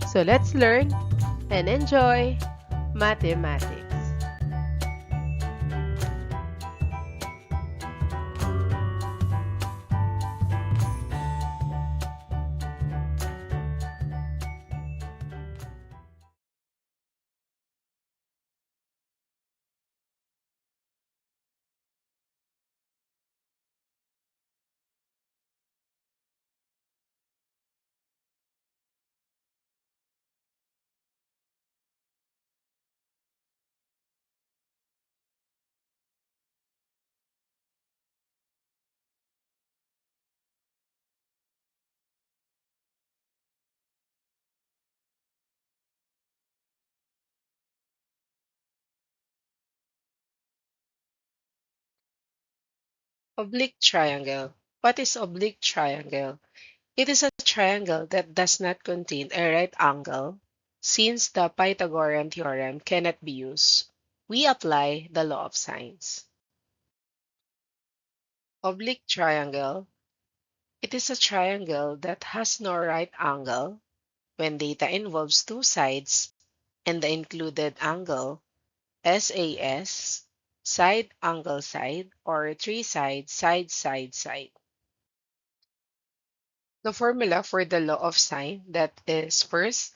So let's learn and enjoy mathematics. Oblique triangle. What is oblique triangle? It is a triangle that does not contain a right angle. Since the Pythagorean theorem cannot be used, we apply the law of sines. Oblique triangle. It is a triangle that has no right angle when data involves two sides and the included angle SAS, side angle side, or three sides side side side. The formula for the law of sine, that is first,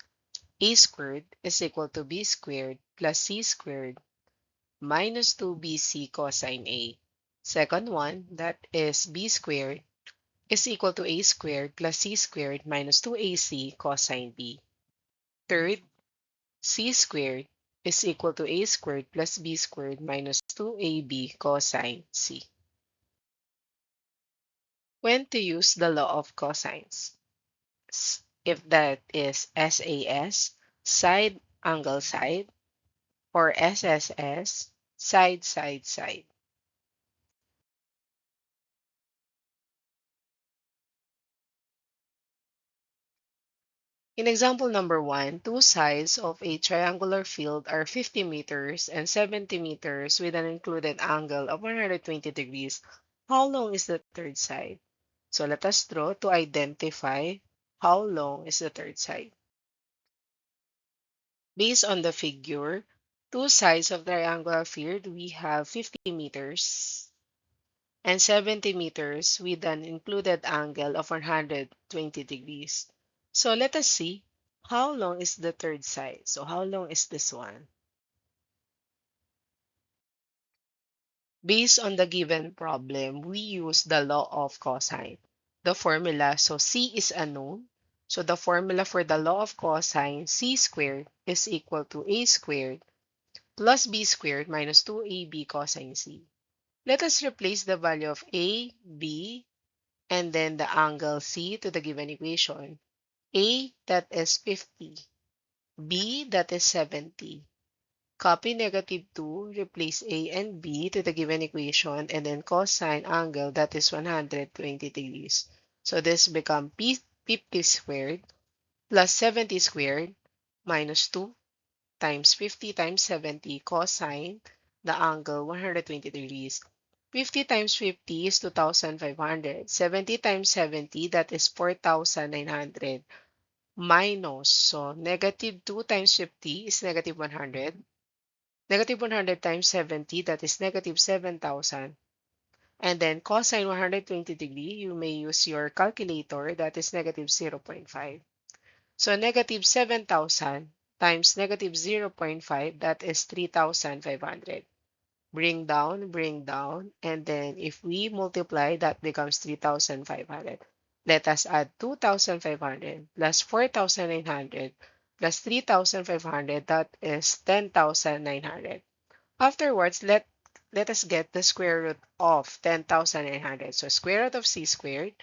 a squared is equal to b squared plus c squared minus 2bc cosine a. Second one, that is b squared is equal to a squared plus c squared minus 2ac cosine b. Third, c squared is equal to a squared plus b squared minus 2ab cosine c. When to use the law of cosines? If that is SAS, side angle side, or SSS, side side side. In example number 1, two sides of a triangular field are 50 meters and 70 meters with an included angle of 120 degrees. How long is the third side? So let us draw to identify how long is the third side. Based on the figure, two sides of the triangular field, we have 50 meters and 70 meters with an included angle of 120 degrees. So let us see how long is the third side. So how long is this one? Based on the given problem, we use the law of cosine. The formula, so C is unknown. So the formula for the law of cosine, C squared is equal to A squared plus B squared minus 2AB cosine C. Let us replace the value of A, B, and then the angle C to the given equation. A, that is 50. B, that is 70. Copy -2, replace A and B to the given equation, and then cosine angle, that is 120 degrees. So this becomes 50 squared plus 70 squared minus 2 times 50 times 70 cosine the angle 120 degrees. 50 times 50 is 2,500. 70 times 70, that is 4,900. Minus, so negative 2 times 50 is negative 100. Negative 100 times 70, that is negative 7,000. And then cosine 120 degree, you may use your calculator, that is negative 0.5. So negative 7,000 times negative 0.5, that is 3,500. Bring down, and then if we multiply, that becomes 3,500. Let us add 2,500 plus 4,900 plus 3,500, that is 10,900. Afterwards, let us get the square root of 10,900. So square root of c squared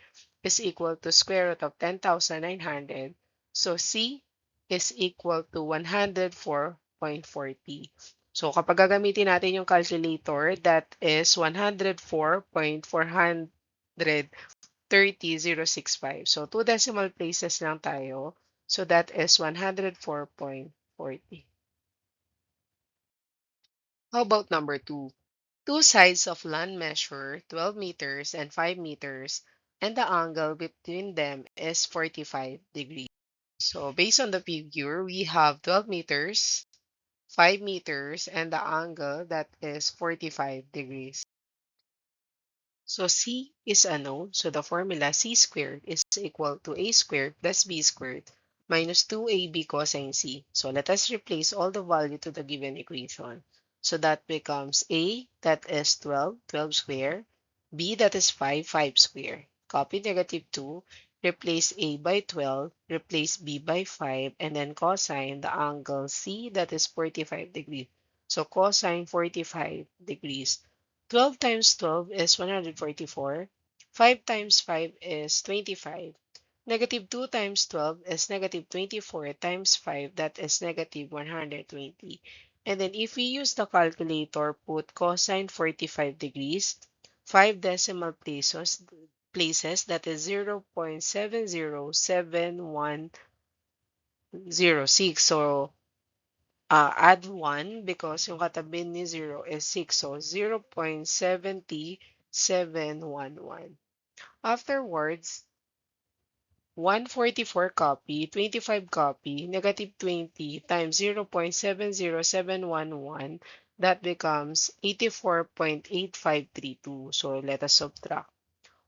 is equal to square root of 10,900. So c is equal to 104.40. So kapag gagamitin natin yung calculator, that is 104.430.065. So two decimal places lang tayo. So that is 104.40. How about number 2? Two sides of land measure 12 meters and 5 meters, and the angle between them is 45 degrees. So based on the figure, we have 12 meters, 5 meters, and the angle that is 45 degrees. So C is unknown, so the formula C squared is equal to A squared plus B squared minus 2AB cosine C. So let us replace all the value to the given equation. So that becomes A, that is 12, 12 square, B, that is 5, 5 square. Copy negative 2, replace A by 12, replace B by 5, and then cosine the angle C, that is 45 degrees. So cosine 45 degrees. 12 times 12 is 144. 5 times 5 is 25. Negative 2 times 12 is negative 24 times 5, that is negative 120. And then if we use the calculator, put cosine 45 degrees, 5 decimal places, that is 0.707106. So add 1 because yung katabi ni 0 is 6. So, 0.70711. Afterwards, 144 copy, 25 copy, negative 20 times 0.70711, that becomes 84.8532. So, let us subtract.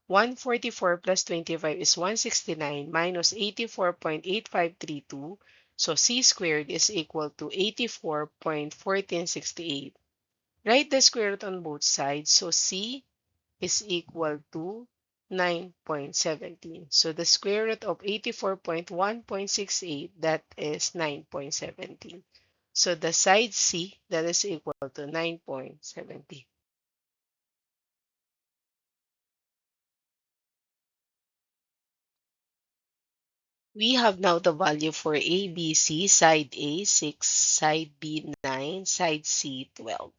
144 plus 25 is 169 minus 84.8532. So C squared is equal to 84.1468. Write the square root on both sides. So C is equal to 9.17. So the square root of 84.1.68, that is 9.17. So the side C, that is equal to 9.17. We have now the value for A, B, C, side A, 6, side B, 9, side C, 12.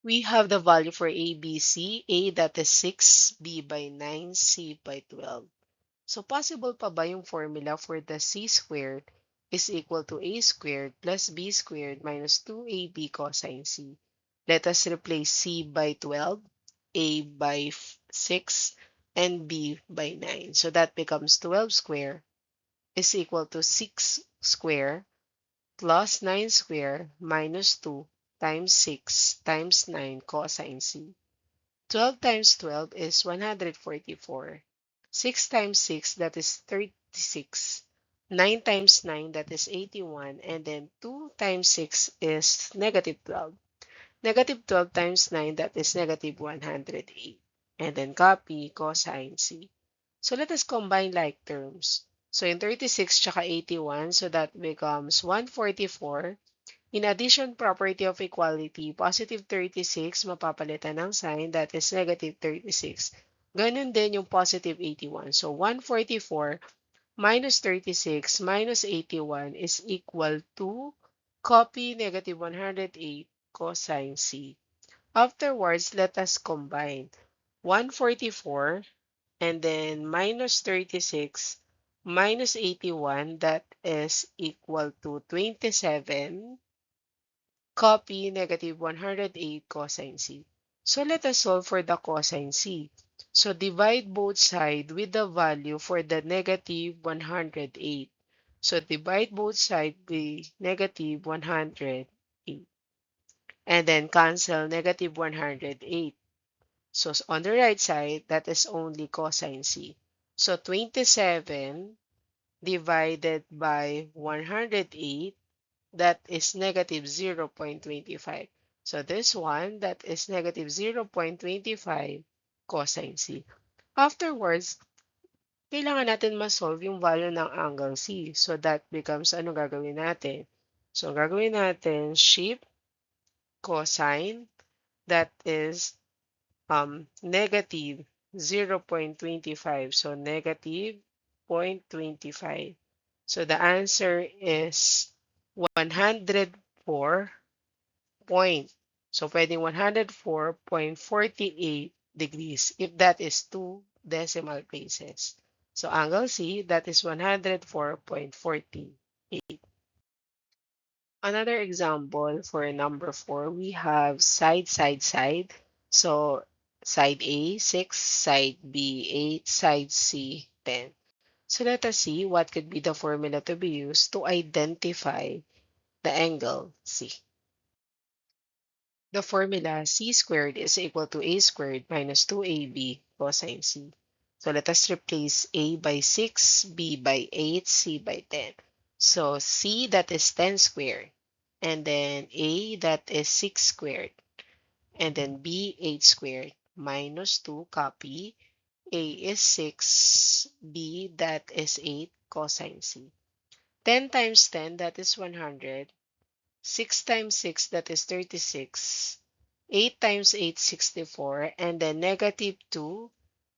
We have the value for A, B, C, A that is 6, B by 9, C by 12. So possible pa ba yung formula for the C squared is equal to A squared plus B squared minus 2AB cosine C? Let us replace C by 12, A by 6, and B by 9. So that becomes 12 square is equal to 6 square plus 9 square minus 2 times 6 times 9 cosine C. 12 times 12 is 144. 6 times 6, that is 36. 9 times 9, that is 81. And then 2 times 6 is negative 12. Negative 12 times 9, that is negative 108. And then copy cosine C. So let us combine like terms. So in 36 tsaka 81, so that becomes 144. In addition, property of equality, positive 36, mapapalitan ng sign, that is negative 36. Ganun din yung positive 81. So 144 minus 36 minus 81 is equal to copy negative 108 cosine C. Afterwards, let us combine 144 and then minus 36 minus 81, that is equal to 27, copy negative 108 cosine C. So let us solve for the cosine C. So divide both sides with the value for the negative 108. So divide both sides with negative 108. And then cancel negative 108. So on the right side, that is only cosine C. So 27 divided by 108, that is negative 0.25. So this one, that is negative 0.25 cosine C. Afterwards, kailangan natin ma-solve yung value ng angle C. So that becomes, ano gagawin natin? So gagawin natin, shift cosine, that is negative 0.25. So negative 0.25. So the answer is 104 point. So pwedeng 104.48 degrees if that is 2 decimal places. So angle C, that is 104.48. Another example for number 4, we have side, side, side. So side A, 6, side B, 8, side C, 10. So let us see what could be the formula to be used to identify the angle C. The formula C squared is equal to A squared minus 2AB cosine C. So let us replace A by 6, B by 8, C by 10. So C, that is 10 squared, and then A, that is 6 squared, and then B, 8 squared, minus 2, copy. A is 6, B, that is 8 cosine C. 10 times 10, that is 100. 6 times 6, that is 36. 8 times 8, 64. And then negative 2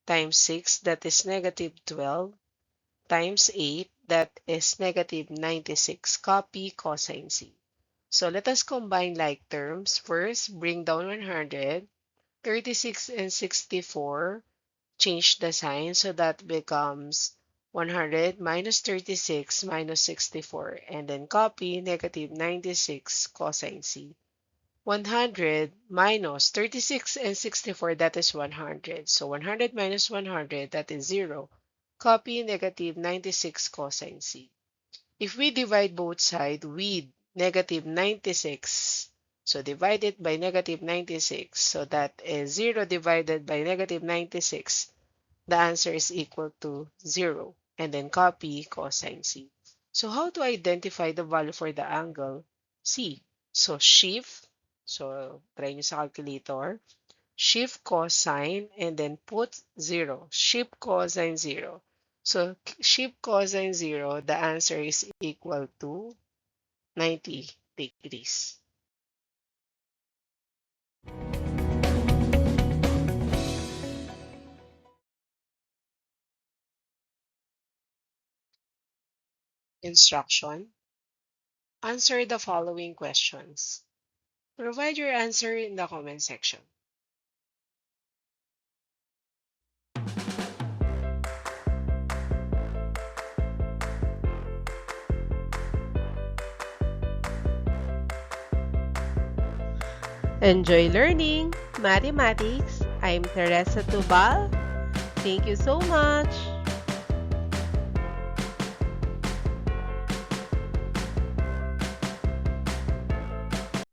times 6, that is negative 12. Times 8, that is negative 96. Copy cosine C. So let us combine like terms. First, bring down 100. 36 and 64. Change the sign so that becomes 100 minus 36 minus 64, and then copy negative 96 cosine C. 100 minus 36 and 64, that is 100. So 100 minus 100, that is 0. Copy negative 96 cosine C. If we divide both sides with negative 96, so divide it by negative 96, so that is 0 divided by negative 96, the answer is equal to 0. And then copy cosine C. So how to identify the value for the angle C? So shift, so try nyo sa calculator, shift cosine and then put 0. Shift cosine 0. So shift cosine 0, the answer is equal to 90 degrees. Instruction. Answer the following questions. Provide your answer in the comment section. Enjoy learning mathematics. I'm Teresa Tubal. Thank you so much.